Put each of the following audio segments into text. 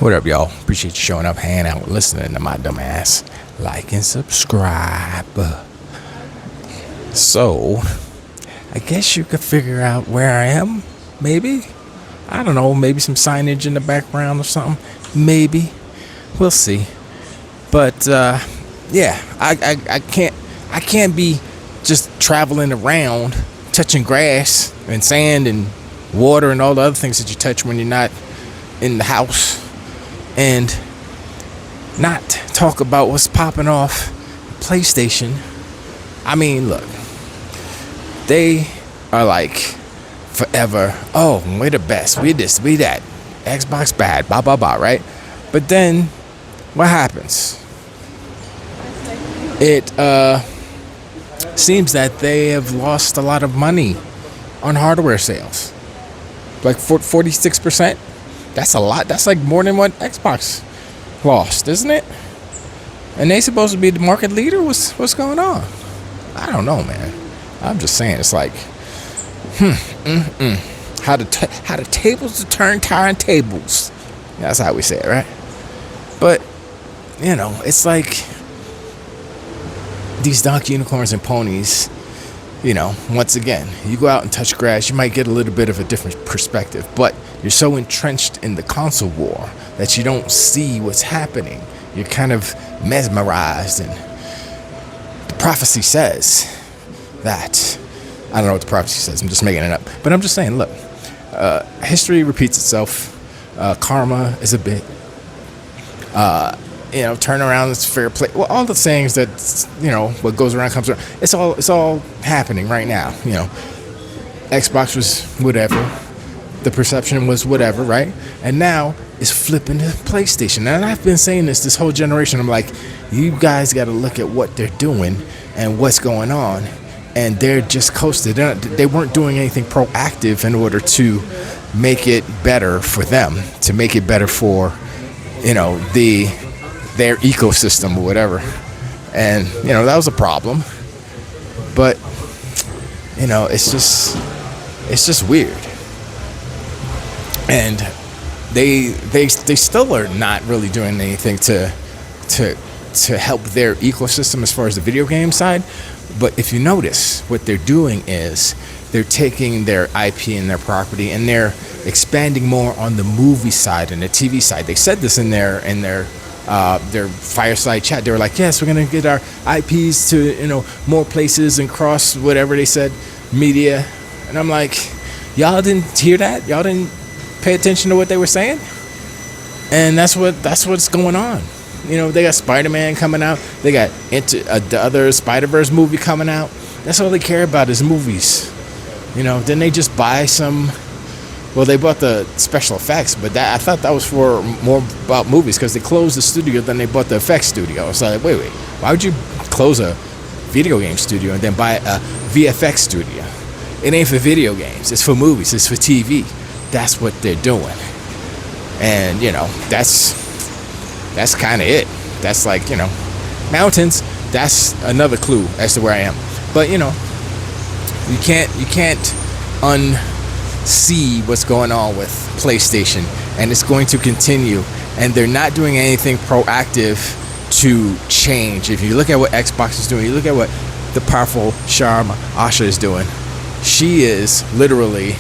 What up, y'all? Appreciate you showing up, hanging out, listening to my dumb ass. Like and subscribe. So, I guess you could figure out where I am. Maybe. I don't know. Maybe some signage in the background or something. Maybe. We'll see. But yeah, I can't be just traveling around touching grass and sand and water and all the other things that you touch when you're not in the house and not talk about what's popping off PlayStation. I mean, look, they are like forever, oh, we're the best, we this, we that, Xbox bad, blah blah blah, right? But then what happens? It seems that they have lost a lot of money on hardware sales, like 46%. That's a lot. That's like more than what Xbox lost, isn't it? And they supposed to be the market leader. What's going on? I don't know, man. I'm just saying, it's like, how the tables turn tables. That's how we say it, right? But you know, it's like these donkey unicorns and ponies. You know, once again, you go out and touch grass, you might get a little bit of a different perspective, but you're so entrenched in the console war that you don't see what's happening. You're kind of mesmerized, and the prophecy says that, I don't know what the prophecy says, I'm just making it up, but I'm just saying, look, history repeats itself, karma is a bit, you know, turn around, it's fair play. Well, all the things that, you know, what goes around comes around. It's all happening right now. You know, Xbox was whatever, the perception was whatever, right? And now it's flipping to PlayStation. And I've been saying this whole generation. I'm like, you guys got to look at what they're doing and what's going on, and they're just coasted. They weren't doing anything proactive in order to make it better for them, to make it better for, you know, their ecosystem or whatever. And you know, that was a problem. But you know, it's just weird. And they still are not really doing anything to help their ecosystem as far as the video game side. But if you notice, what they're doing is they're taking their IP and their property and they're expanding more on the movie side and the TV side. They said this in their fireside chat. They were like, yes, we're gonna get our IPs to, you know, more places and cross whatever they said media. And I'm like, y'all didn't hear that? Y'all didn't pay attention to what they were saying? And that's what's going on. You know, they got Spider-Man coming out. They got the other Spider-Verse movie coming out. That's all they care about is movies. You know, then they just buy some. Well, they bought the special effects, but I thought that was for more about movies, because they closed the studio, then they bought the effects studio. It's like, wait, why would you close a video game studio and then buy a VFX studio? It ain't for video games. It's for movies. It's for TV. That's what they're doing. And, you know, that's kind of it. That's like, you know, mountains. That's another clue as to where I am. But, you know, you can't see what's going on with PlayStation, and it's going to continue, and they're not doing anything proactive to change. If you look at what Xbox is doing, you look at what the powerful Sharma Asha is doing, she is literally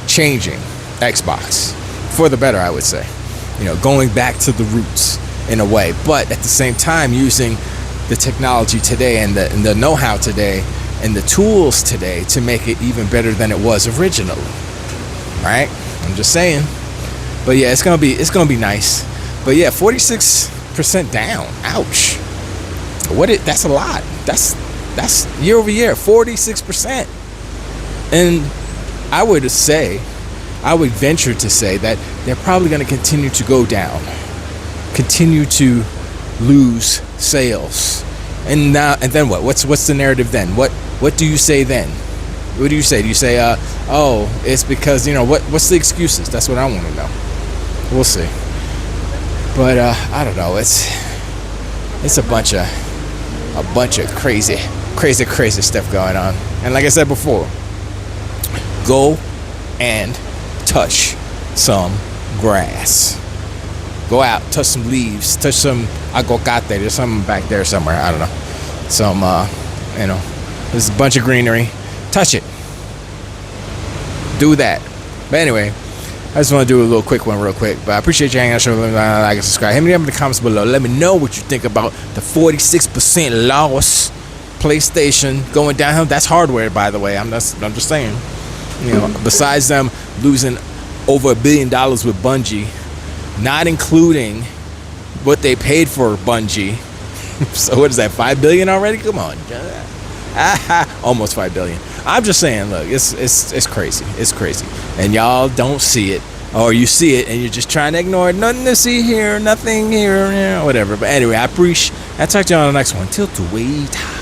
changing Xbox for the better, I would say. You know, going back to the roots in a way, but at the same time using the technology today and the know-how today and the tools today to make it even better than it was originally. Right? I'm just saying. But yeah, it's gonna be nice. But yeah, 46% down. Ouch. That's a lot. That's year over year, 46%. And I would venture to say that they're probably gonna continue to go down. Continue to lose sales. And then what? What's the narrative then? What do you say then? What do you say? Do you say, oh, it's because, you know, what's the excuses? That's what I want to know. We'll see. But I don't know. It's a bunch of crazy stuff going on. And like I said before, go and touch some grass. Go out, touch some leaves, touch some aguacate. There's something back there somewhere. I don't know. Some, you know, there's a bunch of greenery. Touch it. Do that. But anyway, I just want to do a little quick one real quick. But I appreciate you hanging out. Show like and subscribe. Hit me up in the comments below. Let me know what you think about the 46% loss. PlayStation going downhill. That's hardware, by the way. I'm just saying. You know, besides them losing over $1 billion with Bungie, not including what they paid for Bungie. So what is that? $5 billion already? Come on, almost $5 billion. I'm just saying. Look, it's crazy. It's crazy, and y'all don't see it, or you see it and you're just trying to ignore it. Nothing to see here, nothing here, whatever. But anyway, I appreciate. I'll talk to you on the next one. Tiltowait.